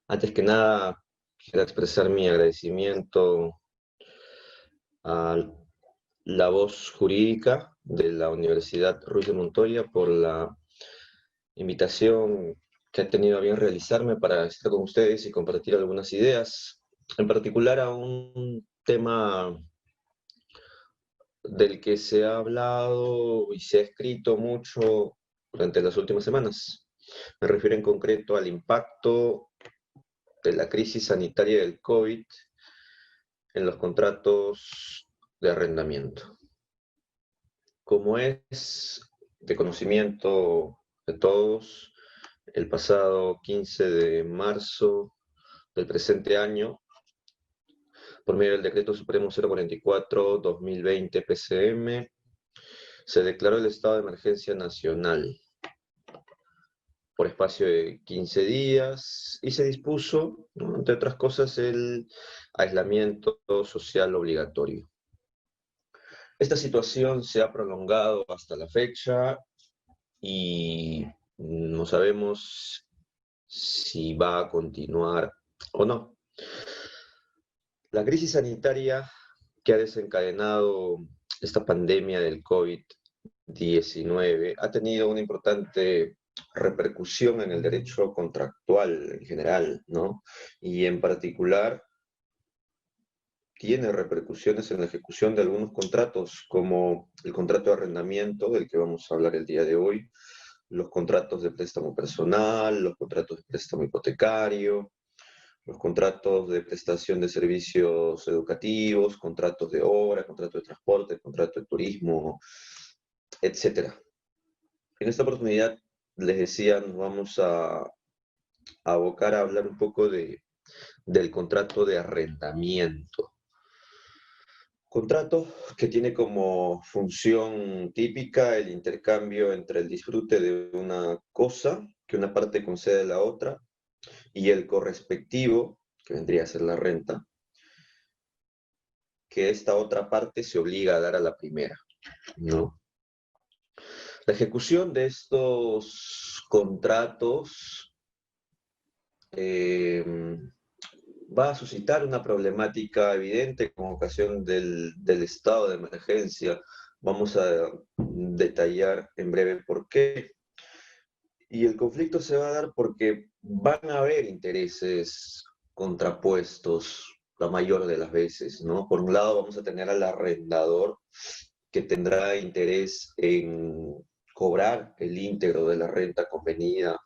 Antes que nada, quisiera expresar mi agradecimiento a la voz jurídica de la Universidad Ruiz de Montoya por la invitación que ha tenido a bien realizarme para estar con ustedes y compartir algunas ideas, en particular a un tema del que se ha hablado y se ha escrito mucho durante las últimas semanas. Me refiero en concreto al impacto de la crisis sanitaria del COVID en los contratos de arrendamiento. Como es de conocimiento de todos, el pasado 15 de marzo del presente año, por medio del Decreto Supremo 044-2020 PCM, se declaró el estado de emergencia nacional por espacio de 15 días y se dispuso, ¿no?, entre otras cosas, el aislamiento social obligatorio. Esta situación se ha prolongado hasta la fecha y no sabemos si va a continuar o no. La crisis sanitaria que ha desencadenado esta pandemia del COVID-19 ha tenido una importante repercusión en el derecho contractual en general, ¿no? Y en particular tiene repercusiones en la ejecución de algunos contratos, como el contrato de arrendamiento, del que vamos a hablar el día de hoy, los contratos de préstamo personal, los contratos de préstamo hipotecario, los contratos de prestación de servicios educativos, contratos de obra, contratos de transporte, contrato de turismo, etcétera. En esta oportunidad, les decía, nos vamos a abocar a hablar un poco del contrato de arrendamiento. Contrato que tiene como función típica el intercambio entre el disfrute de una cosa que una parte concede a la otra y el correspectivo, que vendría a ser la renta, que esta otra parte se obliga a dar a la primera, ¿no? La ejecución de estos contratos va a suscitar una problemática evidente con ocasión del estado de emergencia. Vamos a detallar en breve por qué. Y el conflicto se va a dar porque van a haber intereses contrapuestos la mayor de las veces, ¿no? Por un lado vamos a tener al arrendador que tendrá interés en cobrar el íntegro de la renta convenida,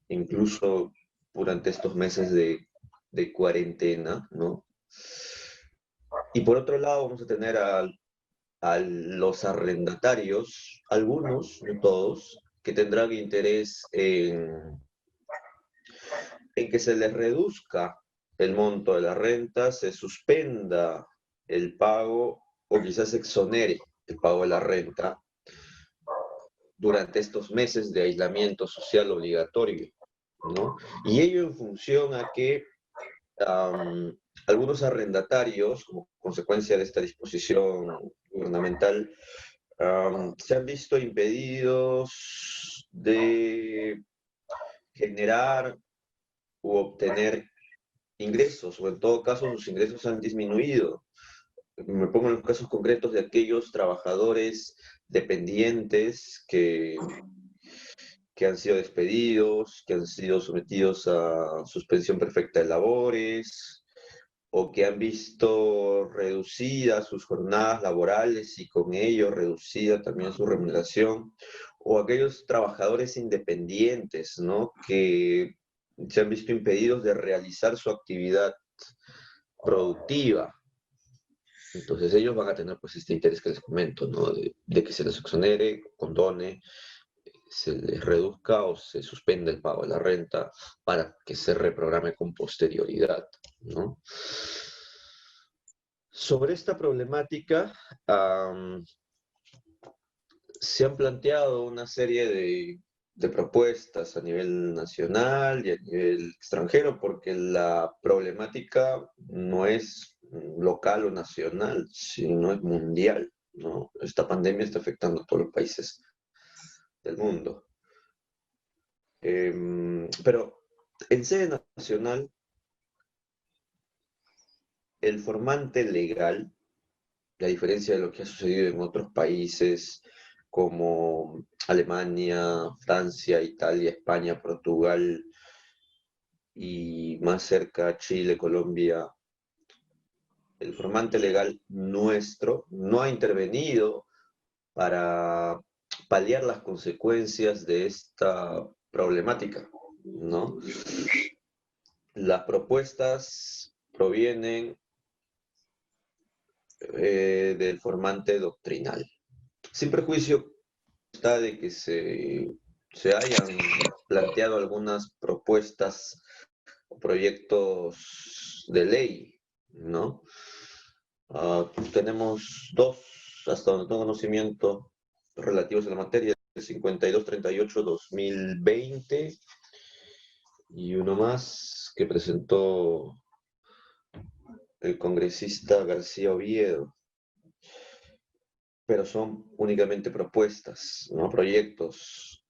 incluso durante estos meses de cuarentena, ¿no? Y por otro lado vamos a tener a los arrendatarios, algunos, no todos, que tendrán interés en que se les reduzca el monto de la renta, se suspenda el pago o quizás se exonere el pago de la renta durante estos meses de aislamiento social obligatorio, ¿no? Y ello en función a que algunos arrendatarios, como consecuencia de esta disposición gubernamental, se han visto impedidos de generar u obtener ingresos, o en todo caso sus ingresos han disminuido. Me pongo en los casos concretos de aquellos trabajadores dependientes que han sido despedidos, que han sido sometidos a suspensión perfecta de labores, o que han visto reducidas sus jornadas laborales y con ello reducida también su remuneración, o aquellos trabajadores independientes, ¿no?, que se han visto impedidos de realizar su actividad productiva. Entonces ellos van a tener pues este interés que les comento, ¿no?, de que se les exonere, condone, se les reduzca o se suspenda el pago de la renta para que se reprograme con posterioridad, ¿no? Sobre esta problemática se han planteado una serie de propuestas a nivel nacional y a nivel extranjero, porque la problemática no es local o nacional, sino es mundial, ¿no? Esta pandemia está afectando a todos los países del mundo. Pero en sede nacional, el formante legal, a diferencia de lo que ha sucedido en otros países como Alemania, Francia, Italia, España, Portugal y más cerca Chile, Colombia, el formante legal nuestro no ha intervenido para paliar las consecuencias de esta problemática, ¿no? Las propuestas provienen del formante doctrinal. Sin perjuicio está de que se hayan planteado algunas propuestas o proyectos de ley, ¿no? Tenemos dos, hasta donde tengo conocimiento, relativos a la materia, el 5238-2020 y uno más que presentó el congresista García Oviedo, pero son únicamente propuestas, no proyectos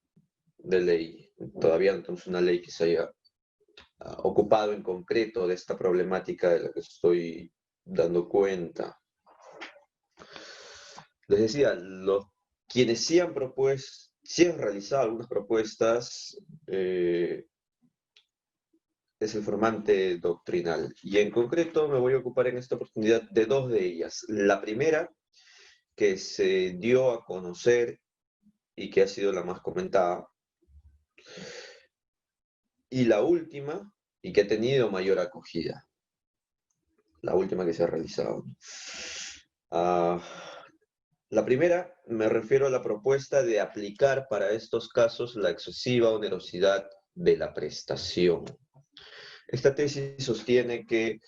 de ley. Todavía no tenemos una ley que se haya ocupado en concreto de esta problemática de la que estoy dando cuenta. Les decía, quienes sí han propuesto, sí han realizado algunas propuestas, es el formante doctrinal. Y en concreto me voy a ocupar en esta oportunidad de dos de ellas. La primera, que se dio a conocer y que ha sido la más comentada. Y la última, y que ha tenido mayor acogida. La última que se ha realizado. La primera, me refiero a la propuesta de aplicar para estos casos la excesiva onerosidad de la prestación. Esta tesis sostiene que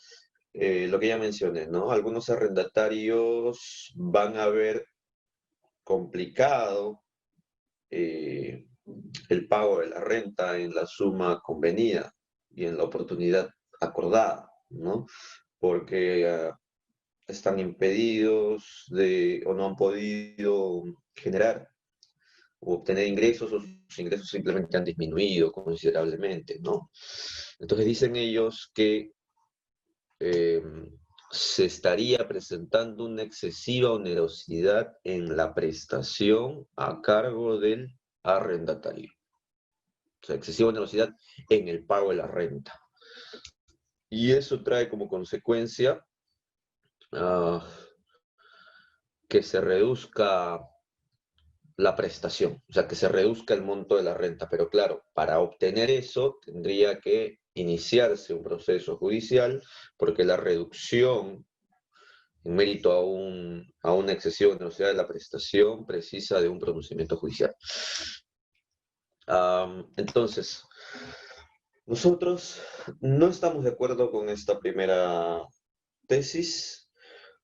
lo que ya mencioné, ¿no? Algunos arrendatarios van a ver complicado el pago de la renta en la suma convenida y en la oportunidad acordada, ¿no? Porque están impedidos o no han podido generar o obtener ingresos, o sus ingresos simplemente han disminuido considerablemente, ¿no? Entonces dicen ellos que se estaría presentando una excesiva onerosidad en la prestación a cargo del arrendatario. O sea, excesiva onerosidad en el pago de la renta. Y eso trae como consecuencia que se reduzca la prestación, o sea, que se reduzca el monto de la renta. Pero claro, para obtener eso tendría que iniciarse un proceso judicial, porque la reducción en mérito a una excesiva onerosidad de la prestación precisa de un pronunciamiento judicial. Entonces, nosotros no estamos de acuerdo con esta primera tesis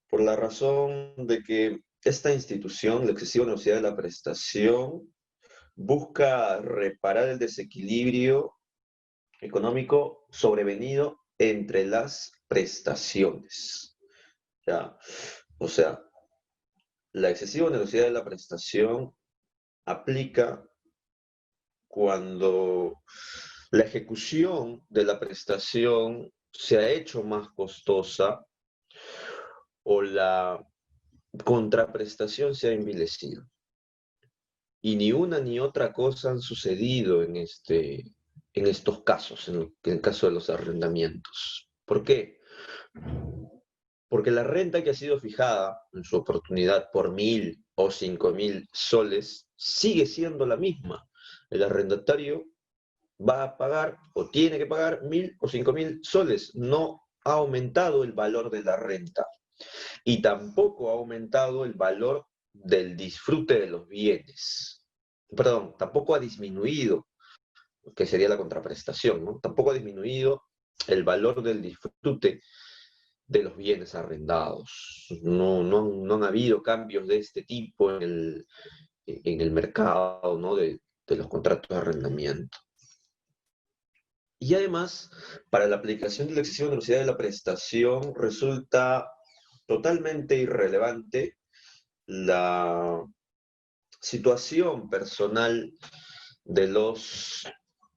por la razón de que esta institución, la excesiva onerosidad de la prestación, busca reparar el desequilibrio económico sobrevenido entre las prestaciones. ¿Ya? O sea, la excesiva onerosidad de la prestación aplica cuando la ejecución de la prestación se ha hecho más costosa o la contraprestación se ha envilecido. Y ni una ni otra cosa han sucedido en estos casos, en el caso de los arrendamientos. ¿Por qué? Porque la renta que ha sido fijada en su oportunidad por 1.000 o 5.000 soles sigue siendo la misma. El arrendatario va a pagar o tiene que pagar 1.000 o 5.000 soles. No ha aumentado el valor de la renta y tampoco ha aumentado el valor del disfrute de los bienes. Perdón, tampoco ha disminuido, que sería la contraprestación, ¿no? Tampoco ha disminuido el valor del disfrute de los bienes arrendados. No han habido cambios de este tipo en el mercado, ¿no? de los contratos de arrendamiento. Y además, para la aplicación de la excesiva onerosidad de la prestación resulta totalmente irrelevante la situación personal de los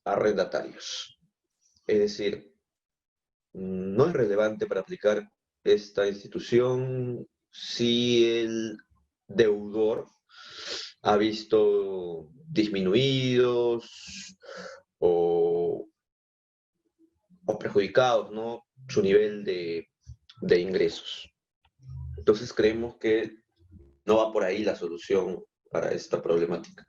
arrendatarios. Es decir, no es relevante para aplicar esta institución si el deudor ha visto disminuidos o, o perjudicados, ¿no?, su nivel de ingresos. Entonces creemos que no va por ahí la solución para esta problemática.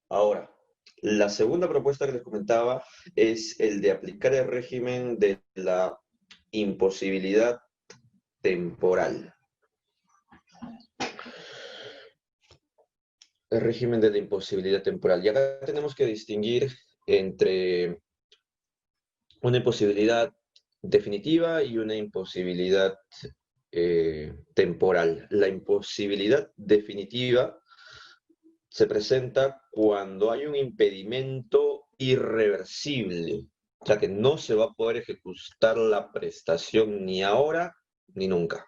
Ahora, la segunda propuesta que les comentaba es el de aplicar el régimen de la imposibilidad temporal. El régimen de la imposibilidad temporal. Y acá tenemos que distinguir entre una imposibilidad definitiva y una imposibilidad temporal. La imposibilidad definitiva se presenta cuando hay un impedimento irreversible, o sea que no se va a poder ejecutar la prestación ni ahora ni nunca,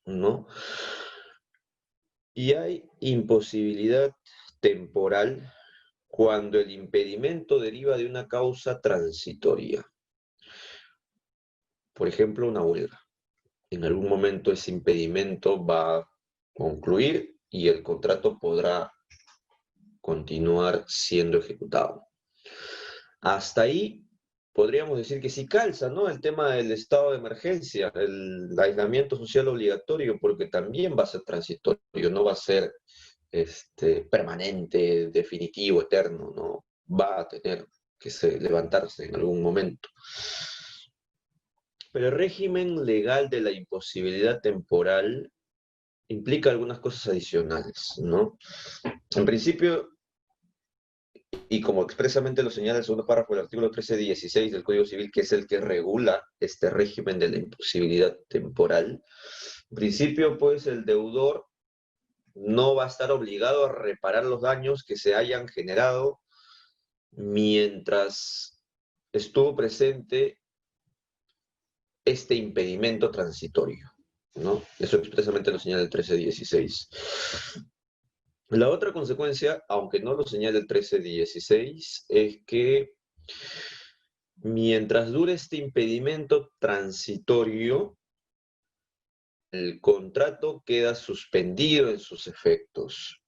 ¿no? Y hay imposibilidad temporal cuando el impedimento deriva de una causa transitoria. Por ejemplo, una huelga. En algún momento ese impedimento va a concluir y el contrato podrá continuar siendo ejecutado. Hasta ahí podríamos decir que sí calza, ¿no?, el tema del estado de emergencia, el aislamiento social obligatorio, porque también va a ser transitorio, no va a ser permanente, definitivo, eterno, ¿no? Va a tener que levantarse en algún momento. Pero el régimen legal de la imposibilidad temporal implica algunas cosas adicionales, ¿no? En principio, y como expresamente lo señala el segundo párrafo del artículo 1316 del Código Civil, que es el que regula este régimen de la imposibilidad temporal, en principio, pues, el deudor no va a estar obligado a reparar los daños que se hayan generado mientras estuvo presente este impedimento transitorio, ¿no? Eso expresamente lo señala el 1316. La otra consecuencia, aunque no lo señala el 1316, es que mientras dure este impedimento transitorio, el contrato queda suspendido en sus efectos.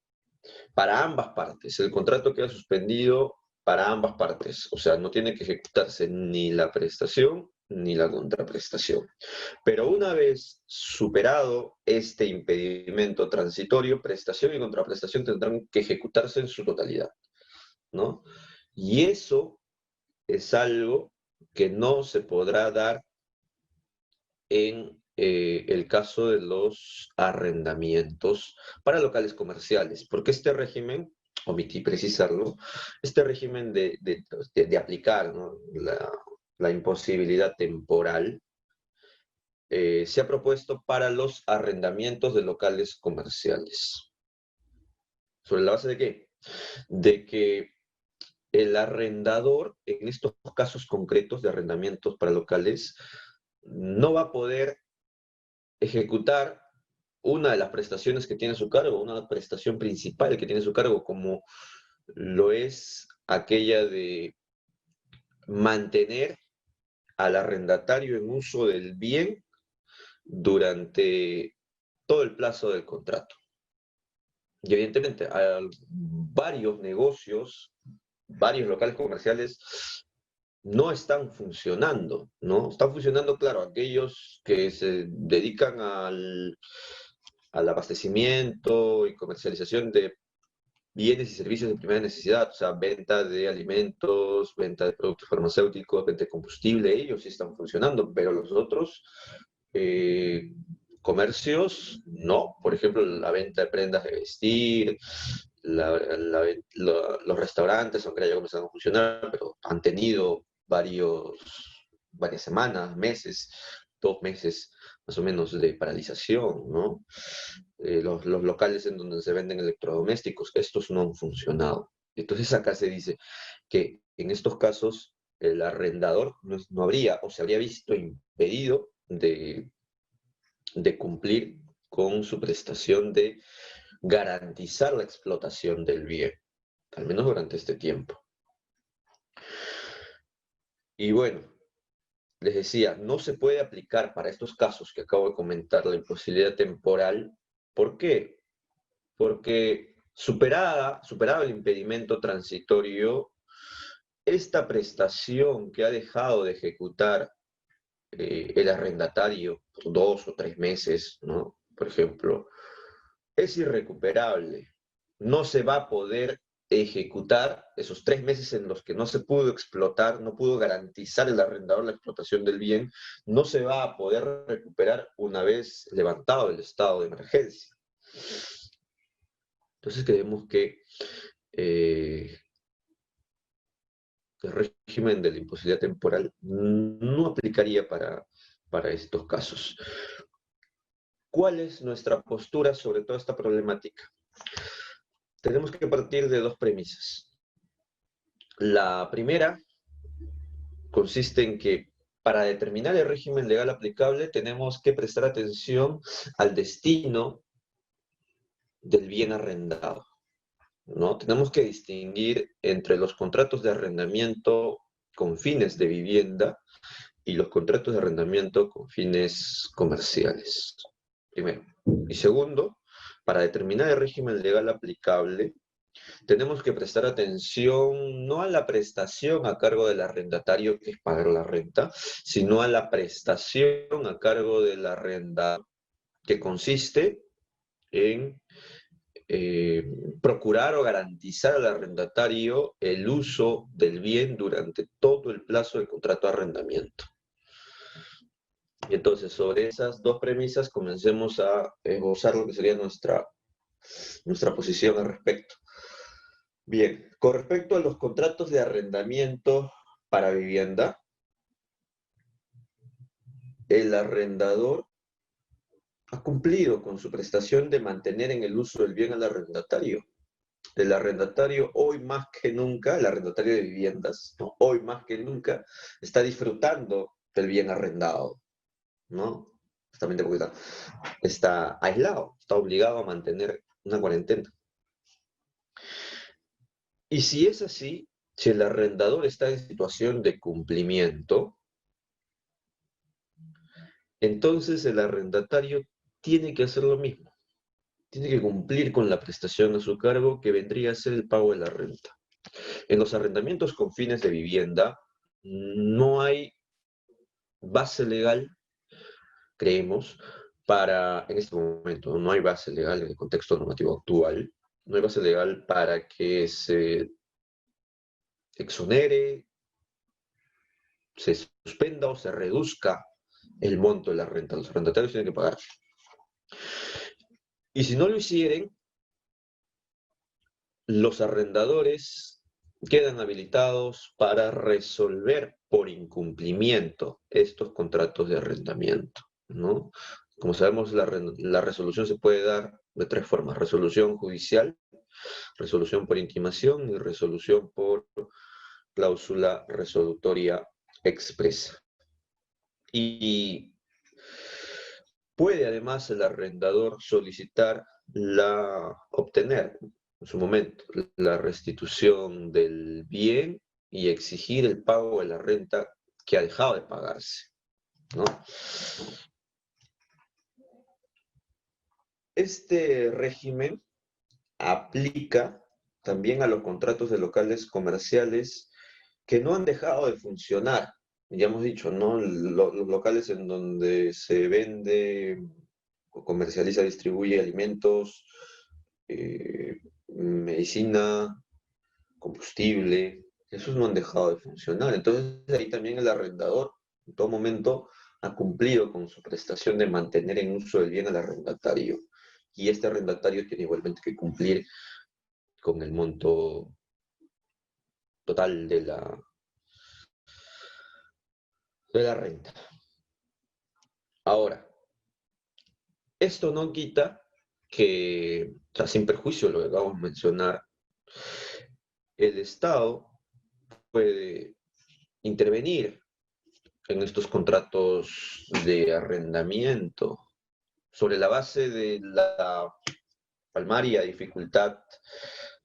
Para ambas partes, el contrato queda suspendido para ambas partes. O sea, no tiene que ejecutarse ni la prestación ni la contraprestación. Pero una vez superado este impedimento transitorio, prestación y contraprestación tendrán que ejecutarse en su totalidad, ¿no? Y eso es algo que no se podrá dar en el caso de los arrendamientos para locales comerciales, porque este régimen, omití precisarlo, este régimen de aplicar, ¿no?, la imposibilidad temporal, se ha propuesto para los arrendamientos de locales comerciales. ¿Sobre la base de qué? De que el arrendador, en estos casos concretos de arrendamientos para locales, no va a poder ejecutar una de las prestaciones que tiene a su cargo, una prestación principal que tiene a su cargo, como lo es aquella de mantener al arrendatario en uso del bien durante todo el plazo del contrato. Y evidentemente, hay varios negocios, varios locales comerciales no están funcionando, ¿no? Están funcionando, claro, aquellos que se dedican al abastecimiento y comercialización de bienes y servicios de primera necesidad, o sea, venta de alimentos, venta de productos farmacéuticos, venta de combustible, ellos sí están funcionando, pero los otros comercios no. Por ejemplo, la venta de prendas de vestir, los restaurantes, aunque ya comenzaron a funcionar, pero han tenido varias semanas, meses, 2 meses más o menos de paralización, ¿no? Los locales en donde se venden electrodomésticos, estos no han funcionado. Entonces acá se dice que en estos casos el arrendador no habría o se habría visto impedido de cumplir con su prestación de garantizar la explotación del bien, al menos durante este tiempo. Y bueno, les decía, no se puede aplicar para estos casos que acabo de comentar la imposibilidad temporal. ¿Por qué? Porque superado el impedimento transitorio, esta prestación que ha dejado de ejecutar el arrendatario por 2 o 3 meses, ¿no? Por ejemplo, es irrecuperable. No se va a poder ejecutar esos 3 meses en los que no se pudo explotar, no pudo garantizar el arrendador la explotación del bien, no se va a poder recuperar una vez levantado el estado de emergencia. Entonces creemos que el régimen de la imposibilidad temporal no aplicaría para estos casos. ¿Cuál es nuestra postura sobre toda esta problemática? Tenemos que partir de 2 premisas. La primera consiste en que para determinar el régimen legal aplicable tenemos que prestar atención al destino del bien arrendado, ¿no? Tenemos que distinguir entre los contratos de arrendamiento con fines de vivienda y los contratos de arrendamiento con fines comerciales, primero. Y segundo, para determinar el régimen legal aplicable, tenemos que prestar atención no a la prestación a cargo del arrendatario, que es pagar la renta, sino a la prestación a cargo de la renta, que consiste en procurar o garantizar al arrendatario el uso del bien durante todo el plazo del contrato de arrendamiento. Y entonces, sobre esas 2 premisas, comencemos a esbozar lo que sería nuestra posición al respecto. Bien, con respecto a los contratos de arrendamiento para vivienda, el arrendador ha cumplido con su prestación de mantener en el uso del bien al arrendatario. El arrendatario hoy más que nunca, el arrendatario de viviendas, ¿no? Hoy más que nunca está disfrutando del bien arrendado, ¿no? Justamente porque está aislado, está obligado a mantener una cuarentena. Y si es así, si el arrendador está en situación de cumplimiento, entonces el arrendatario tiene que hacer lo mismo. Tiene que cumplir con la prestación a su cargo, que vendría a ser el pago de la renta. En los arrendamientos con fines de vivienda no hay base legal, creemos, en este momento, no hay base legal en el contexto normativo actual, no hay base legal para que se exonere, se suspenda o se reduzca el monto de la renta. Los arrendatarios tienen que pagar. Y si no lo hicieren, los arrendadores quedan habilitados para resolver por incumplimiento estos contratos de arrendamiento, ¿no? Como sabemos, la resolución se puede dar de 3 formas: resolución judicial, resolución por intimación y resolución por cláusula resolutoria expresa. Y puede además el arrendador solicitar obtener en su momento la restitución del bien y exigir el pago de la renta que ha dejado de pagarse, ¿no? Este régimen aplica también a los contratos de locales comerciales que no han dejado de funcionar. Ya hemos dicho, ¿no? Los locales en donde se vende o comercializa, distribuye alimentos, medicina, combustible, esos no han dejado de funcionar. Entonces ahí también el arrendador en todo momento ha cumplido con su prestación de mantener en uso el bien al arrendatario. Y este arrendatario tiene igualmente que cumplir con el monto total de la renta. Ahora, esto no quita que, o sea, sin perjuicio lo que acabamos de mencionar, el Estado puede intervenir en estos contratos de arrendamiento sobre la base de la palmaria dificultad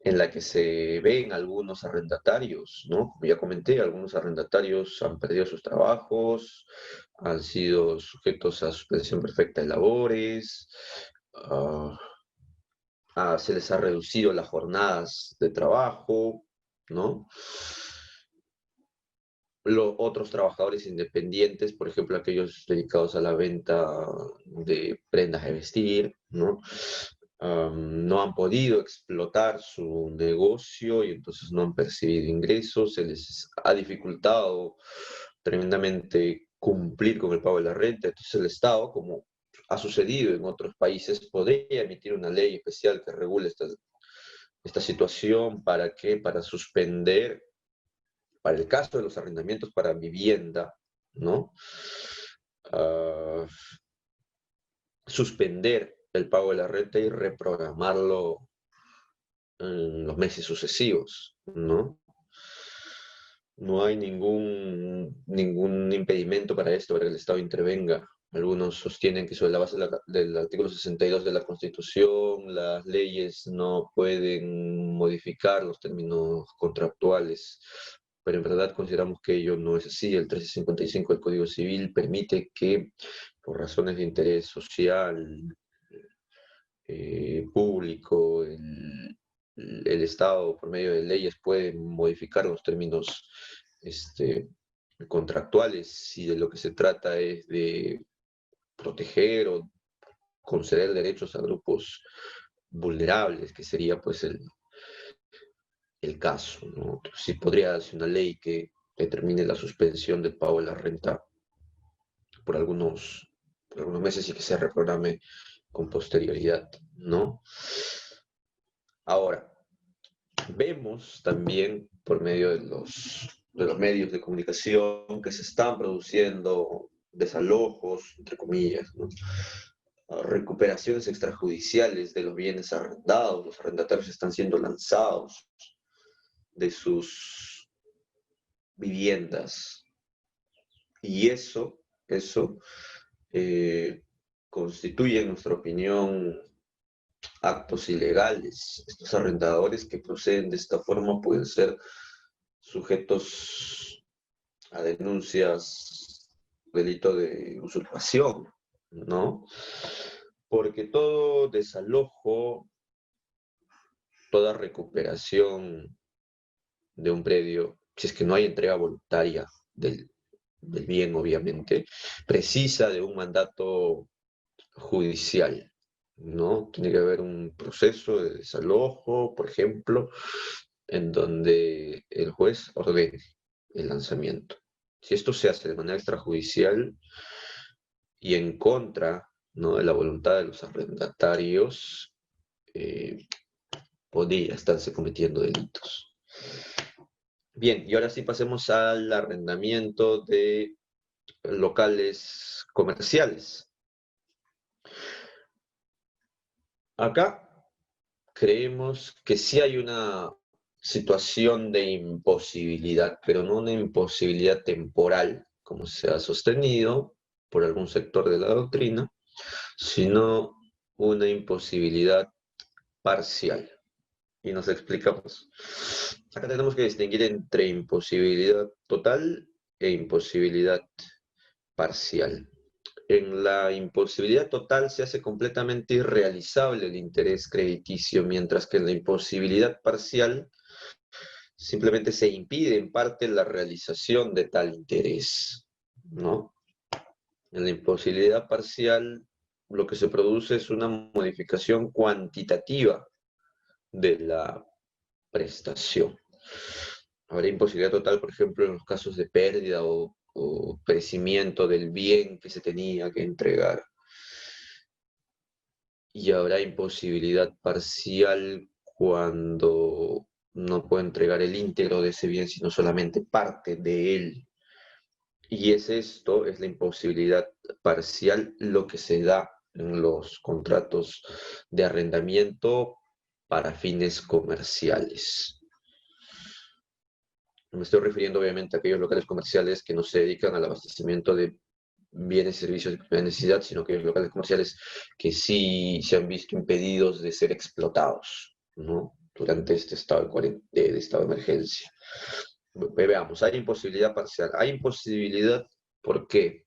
en la que se ven algunos arrendatarios, ¿no? Como ya comenté, algunos arrendatarios han perdido sus trabajos, han sido sujetos a suspensión perfecta de labores, ah, se les ha reducido las jornadas de trabajo, ¿no? Otros trabajadores independientes, por ejemplo, aquellos dedicados a la venta de prendas de vestir, ¿no? No han podido explotar su negocio y entonces no han percibido ingresos, se les ha dificultado tremendamente cumplir con el pago de la renta, entonces el Estado, como ha sucedido en otros países, podría emitir una ley especial que regule esta situación. ¿Para qué? Para suspender, para el caso de los arrendamientos para vivienda, ¿no? Uh, Suspender el pago de la renta y reprogramarlo en los meses sucesivos, ¿no? No hay ningún impedimento para esto, para que el Estado intervenga. Algunos sostienen que sobre la base del artículo 62 de la Constitución, las leyes no pueden modificar los términos contractuales, pero en verdad consideramos que ello no es así. El 1355 del Código Civil permite que, por razones de interés social, público, el Estado, por medio de leyes, puede modificar los términos contractuales si de lo que se trata es de proteger o conceder derechos a grupos vulnerables, que sería pues el caso, ¿no? Sí podría darse una ley que determine la suspensión del pago de la renta por algunos meses y que se reprograme con posterioridad, ¿no? Ahora, vemos también por medio de los medios de comunicación que se están produciendo desalojos, entre comillas, ¿no? Recuperaciones extrajudiciales de los bienes arrendados. Los arrendatarios están siendo lanzados de sus viviendas. Y eso constituye, en nuestra opinión, actos ilegales. Estos arrendadores que proceden de esta forma pueden ser sujetos a denuncias, delito de usurpación, ¿no? Porque todo desalojo, toda recuperación de un predio, si es que no hay entrega voluntaria del bien, obviamente, precisa de un mandato judicial, ¿no? Tiene que haber un proceso de desalojo, por ejemplo, en donde el juez ordene el lanzamiento. Si esto se hace de manera extrajudicial y en contra, ¿no?, de la voluntad de los arrendatarios, podría estarse cometiendo delitos. Bien, y ahora sí pasemos al arrendamiento de locales comerciales. Acá creemos que sí hay una situación de imposibilidad, pero no una imposibilidad temporal, como se ha sostenido por algún sector de la doctrina, sino una imposibilidad parcial. Y nos explicamos. Acá tenemos que distinguir entre imposibilidad total e imposibilidad parcial. En la imposibilidad total se hace completamente irrealizable el interés crediticio, mientras que en la imposibilidad parcial simplemente se impide en parte la realización de tal interés, ¿no? En la imposibilidad parcial lo que se produce es una modificación cuantitativa de la prestación. Habrá imposibilidad total, por ejemplo, en los casos de pérdida o perecimiento del bien que se tenía que entregar. Y habrá imposibilidad parcial cuando no puedo entregar el íntegro de ese bien, sino solamente parte de él. Y es la imposibilidad parcial, lo que se da en los contratos de arrendamiento para fines comerciales. Me estoy refiriendo obviamente a aquellos locales comerciales que no se dedican al abastecimiento de bienes y servicios de primera necesidad, sino aquellos locales comerciales que sí se han visto impedidos de ser explotados, ¿no? Durante este estado de estado de emergencia. Veamos, hay imposibilidad parcial. Hay imposibilidad, ¿por qué?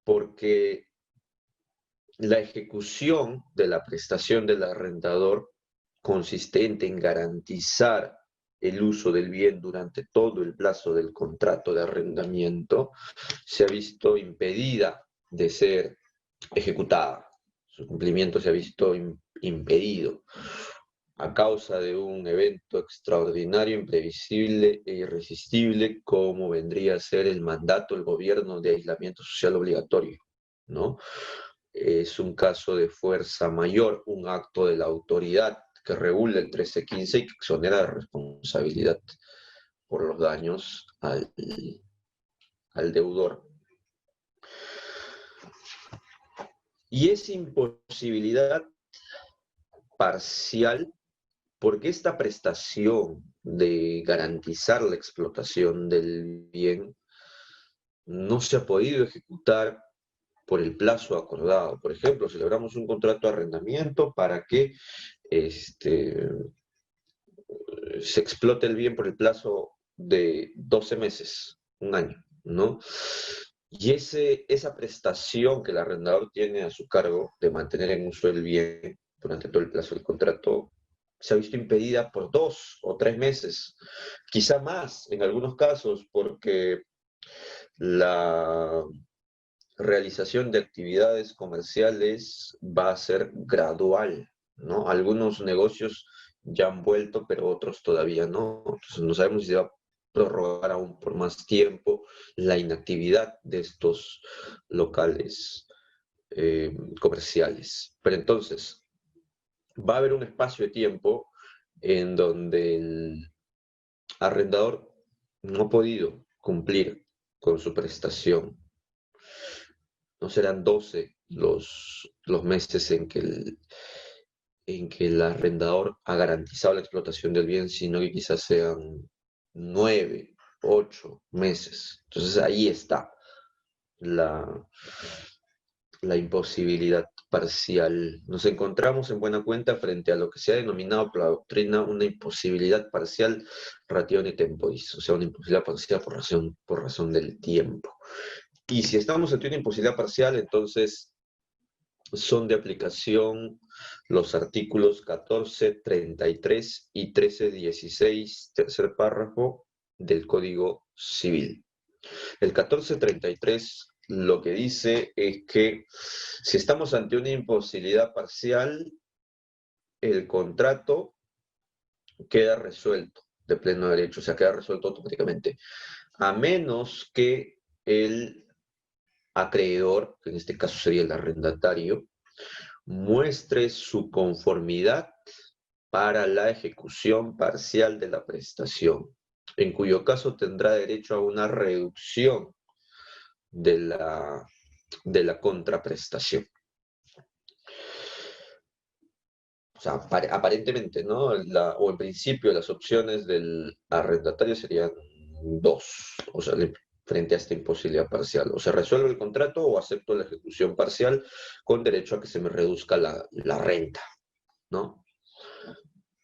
Porque la ejecución de la prestación del arrendador consistente en garantizar el uso del bien durante todo el plazo del contrato de arrendamiento se ha visto impedida de ser ejecutada. Su cumplimiento se ha visto impedido a causa de un evento extraordinario, imprevisible e irresistible, como vendría a ser el mandato del gobierno de aislamiento social obligatorio, ¿no? Es un caso de fuerza mayor, un acto de la autoridad que regula el 1315 y que exonera de responsabilidad por los daños al deudor. Y es imposibilidad parcial porque esta prestación de garantizar la explotación del bien no se ha podido ejecutar por el plazo acordado. Por ejemplo, celebramos un contrato de arrendamiento para que se explote el bien por el plazo de 12 meses, un año, ¿no? Y esa prestación que el arrendador tiene a su cargo de mantener en uso el bien durante todo el plazo del contrato se ha visto impedida por 2 o 3 meses, quizá más en algunos casos, porque la realización de actividades comerciales va a ser gradual, ¿no? Algunos negocios ya han vuelto, pero otros todavía no. Entonces no sabemos si se va a prorrogar aún por más tiempo la inactividad de estos locales comerciales. Pero entonces, va a haber un espacio de tiempo en donde el arrendador no ha podido cumplir con su prestación. No serán 12 los meses en que el arrendador ha garantizado la explotación del bien, sino que quizás sean 9, 8 meses. Entonces ahí está la, la imposibilidad parcial. Nos encontramos en buena cuenta frente a lo que se ha denominado por la doctrina una imposibilidad parcial ratione temporis, o sea, una imposibilidad parcial por razón del tiempo. Y si estamos ante una imposibilidad parcial, entonces son de aplicación los artículos 14, 33 y 13, 16, tercer párrafo del Código Civil. El 1433 lo que dice es que si estamos ante una imposibilidad parcial, el contrato queda resuelto de pleno derecho, o sea, queda resuelto automáticamente, a menos que el acreedor, que en este caso sería el arrendatario, muestre su conformidad para la ejecución parcial de la prestación, en cuyo caso tendrá derecho a una reducción de la contraprestación. O sea, aparentemente, ¿no? O en principio las opciones del arrendatario serían dos, o sea, frente a esta imposibilidad parcial. O se resuelve el contrato o acepto la ejecución parcial con derecho a que se me reduzca la renta, ¿no?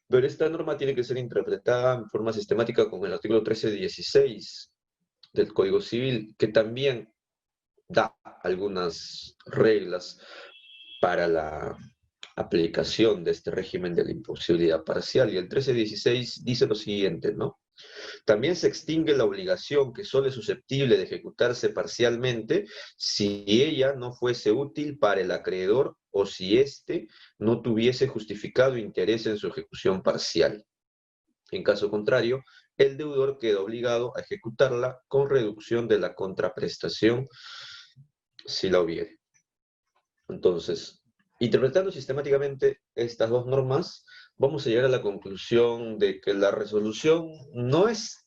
Pero esta norma tiene que ser interpretada en forma sistemática con el artículo 1316 del Código Civil, que también da algunas reglas para la aplicación de este régimen de la imposibilidad parcial. Y el 1316 dice lo siguiente, ¿no? También se extingue la obligación que solo es susceptible de ejecutarse parcialmente si ella no fuese útil para el acreedor o si éste no tuviese justificado interés en su ejecución parcial. En caso contrario, el deudor queda obligado a ejecutarla con reducción de la contraprestación si la hubiere. Entonces, interpretando sistemáticamente estas dos normas, vamos a llegar a la conclusión de que la resolución no es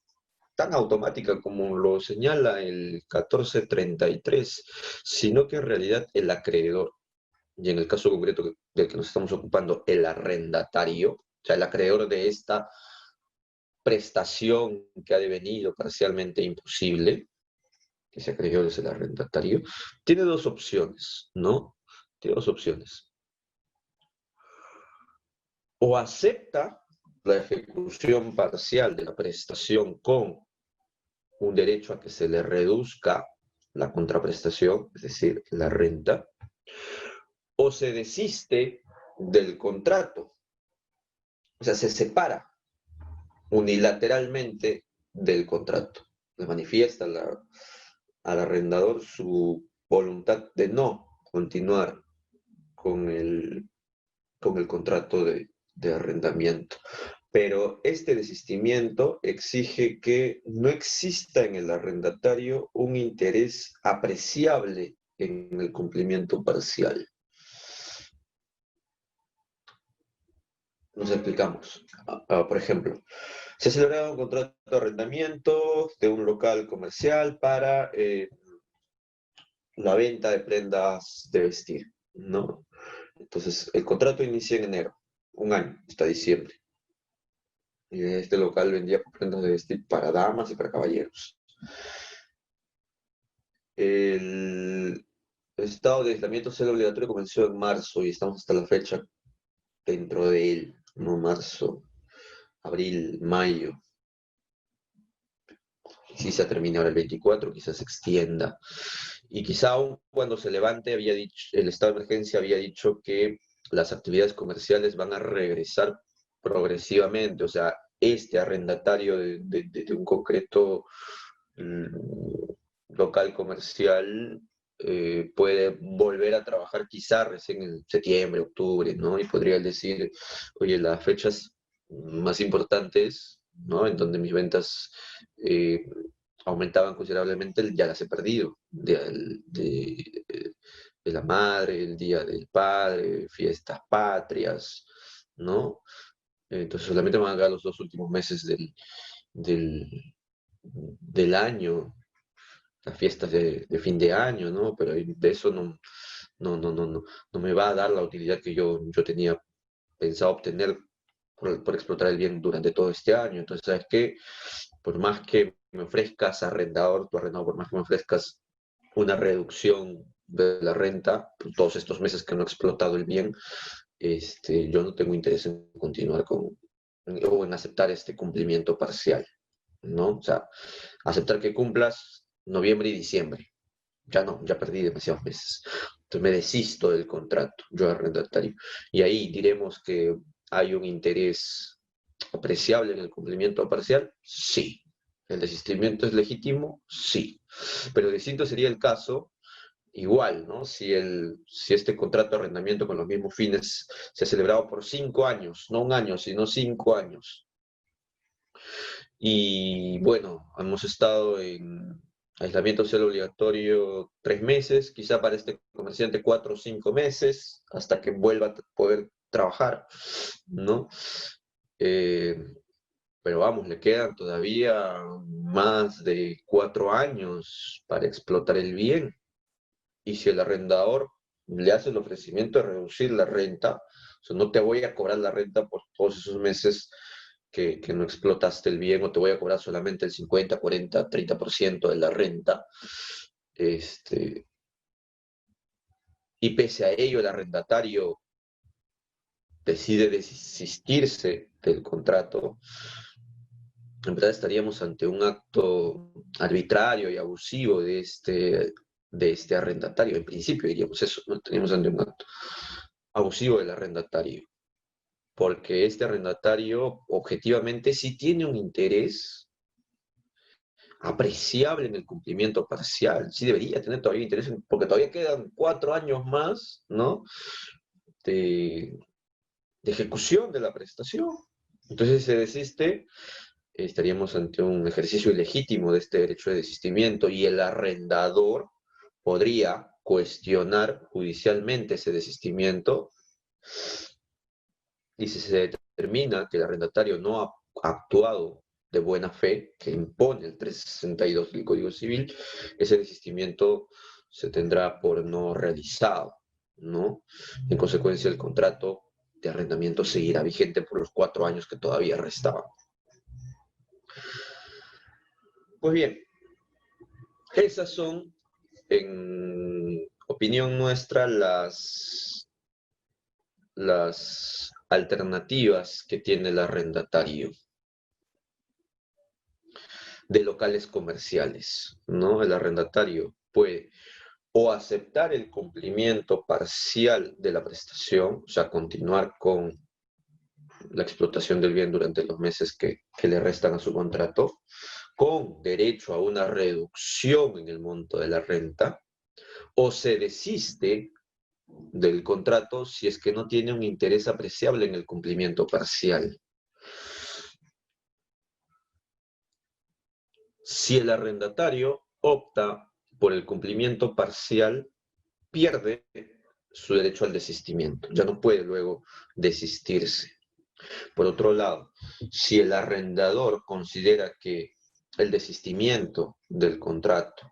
tan automática como lo señala el 1433, sino que en realidad el acreedor, y en el caso concreto del que nos estamos ocupando, el arrendatario, o sea, el acreedor de esta prestación que ha devenido parcialmente imposible, que se acreedor es el arrendatario, tiene dos opciones, ¿no? Tiene dos opciones. O acepta la ejecución parcial de la prestación con un derecho a que se le reduzca la contraprestación, es decir, la renta, o se desiste del contrato, o sea, se separa unilateralmente del contrato. Le manifiesta al arrendador su voluntad de no continuar con el contrato de arrendamiento. Pero este desistimiento exige que no exista en el arrendatario un interés apreciable en el cumplimiento parcial. Nos explicamos. Por ejemplo, se ha celebrado un contrato de arrendamiento de un local comercial para la venta de prendas de vestir, ¿no? Entonces, el contrato inicia en enero, un año, hasta diciembre. Y este local vendía prendas de vestir para damas y para caballeros. El estado de aislamiento social obligatorio comenzó en marzo y estamos hasta la fecha dentro de él, ¿no? Marzo, abril, mayo. Quizá termine ahora el 24, quizás se extienda. Y quizá aún cuando se levante, el estado de emergencia había dicho que las actividades comerciales van a regresar progresivamente, o sea, este arrendatario de un concreto local comercial puede volver a trabajar quizá recién en septiembre, octubre, ¿no? Y podría decir, oye, las fechas más importantes, ¿no? En donde mis ventas aumentaban considerablemente, ya las he perdido. De la madre, el día del padre, fiestas patrias, ¿no? Entonces solamente me van a quedar los 2 últimos meses del, del año, las fiestas de fin de año, ¿no? Pero de eso no me va a dar la utilidad que yo tenía pensado obtener por explotar el bien durante todo este año. Entonces, ¿sabes qué? Por más que me ofrezcas arrendador, tu arrendador, por más que me ofrezcas una reducción de la renta, por todos estos meses que no he explotado el bien, yo no tengo interés en continuar o en aceptar este cumplimiento parcial, ¿no? O sea, aceptar que cumplas noviembre y diciembre. Ya no, ya perdí demasiados meses. Entonces me desisto del contrato, yo arrendatario. Y ahí diremos que hay un interés apreciable en el cumplimiento parcial, sí. ¿El desistimiento es legítimo? Sí. Pero distinto sería el caso, igual, ¿no? Si este contrato de arrendamiento con los mismos fines se ha celebrado por 5 años, no un año, sino 5 años. Y bueno, hemos estado en aislamiento social obligatorio 3 meses, quizá para este comerciante 4 o 5 meses, hasta que vuelva a poder trabajar, ¿no? Eh, pero vamos, le quedan todavía más de 4 años para explotar el bien. Y si el arrendador le hace el ofrecimiento de reducir la renta, o sea, no te voy a cobrar la renta por todos esos meses que no explotaste el bien, o te voy a cobrar solamente el 50, 40, 30% de la renta, y pese a ello el arrendatario decide desistirse del contrato, en verdad estaríamos ante un acto arbitrario y abusivo de este arrendatario. En principio diríamos eso, no estaríamos ante un acto abusivo del arrendatario, porque este arrendatario objetivamente sí tiene un interés apreciable en el cumplimiento parcial, sí debería tener todavía interés, porque todavía quedan 4 años más, ¿no? De, de ejecución de la prestación. Entonces, si se desiste, estaríamos ante un ejercicio ilegítimo de este derecho de desistimiento y el arrendador podría cuestionar judicialmente ese desistimiento, y si se determina que el arrendatario no ha actuado de buena fe, que impone el 362 del Código Civil, ese desistimiento se tendrá por no realizado, ¿no? En consecuencia, el contrato de arrendamiento seguirá vigente por los 4 años que todavía restaban. Pues bien, Esas son, en opinión nuestra, las alternativas que tiene el arrendatario de locales comerciales, ¿no? El arrendatario puede o aceptar el cumplimiento parcial de la prestación, o sea, continuar con la explotación del bien durante los meses que le restan a su contrato, con derecho a una reducción en el monto de la renta, o se desiste del contrato si es que no tiene un interés apreciable en el cumplimiento parcial. Si el arrendatario opta por el cumplimiento parcial, pierde su derecho al desistimiento. Ya no puede luego desistirse. Por otro lado, si el arrendador considera que el desistimiento del contrato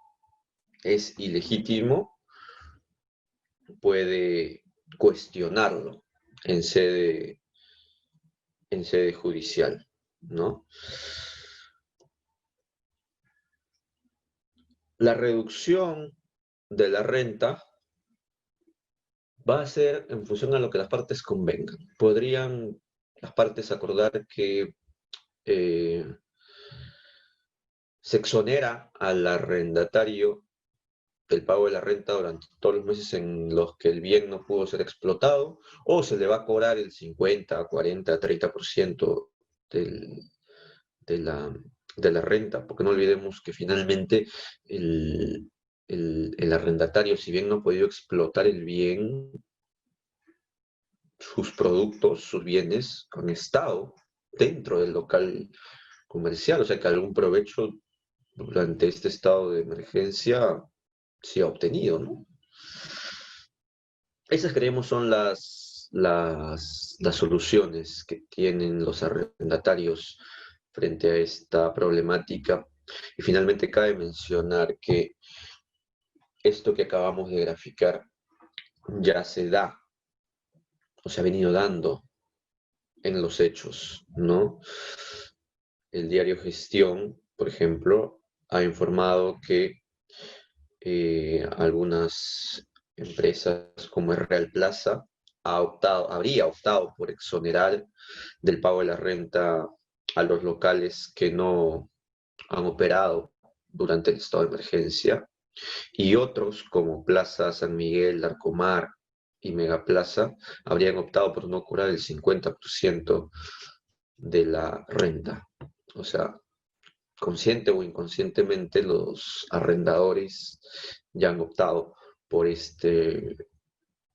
es ilegítimo, puede cuestionarlo en sede judicial, ¿no? La reducción de la renta va a ser en función a lo que las partes convengan. Podrían las partes acordar que se exonera al arrendatario del pago de la renta durante todos los meses en los que el bien no pudo ser explotado, o se le va a cobrar el 50, 40, 30% del, de, la, de la renta, porque no olvidemos que finalmente el arrendatario, si bien no ha podido explotar el bien, sus productos, sus bienes han estado dentro del local comercial, o sea que algún provecho durante este estado de emergencia se ha obtenido, ¿no? Esas creemos son las soluciones que tienen los arrendatarios frente a esta problemática. Y finalmente cabe mencionar que esto que acabamos de graficar ya se da o se ha venido dando en los hechos, ¿no? El diario Gestión, por ejemplo, ha informado que algunas empresas como es Real Plaza habría optado por exonerar del pago de la renta a los locales que no han operado durante el estado de emergencia, y otros como Plaza San Miguel, Larcomar y Megaplaza habrían optado por no cobrar el 50% de la renta. O sea, consciente o inconscientemente los arrendadores ya han optado por este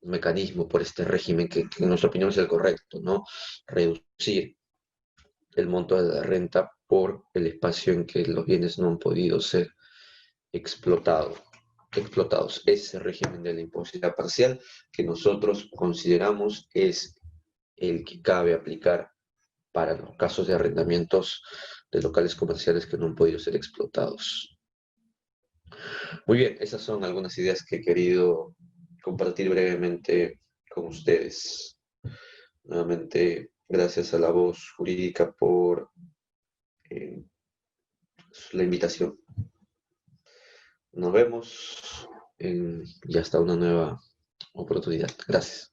mecanismo, por este régimen que en nuestra opinión es el correcto, ¿no? Reducir el monto de la renta por el espacio en que los bienes no han podido ser explotados. Ese régimen de la imposibilidad parcial que nosotros consideramos es el que cabe aplicar para los casos de arrendamientos de locales comerciales que no han podido ser explotados. Muy bien, esas son algunas ideas que he querido compartir brevemente con ustedes. Nuevamente, gracias a la voz jurídica por la invitación. Nos vemos y hasta una nueva oportunidad. Gracias.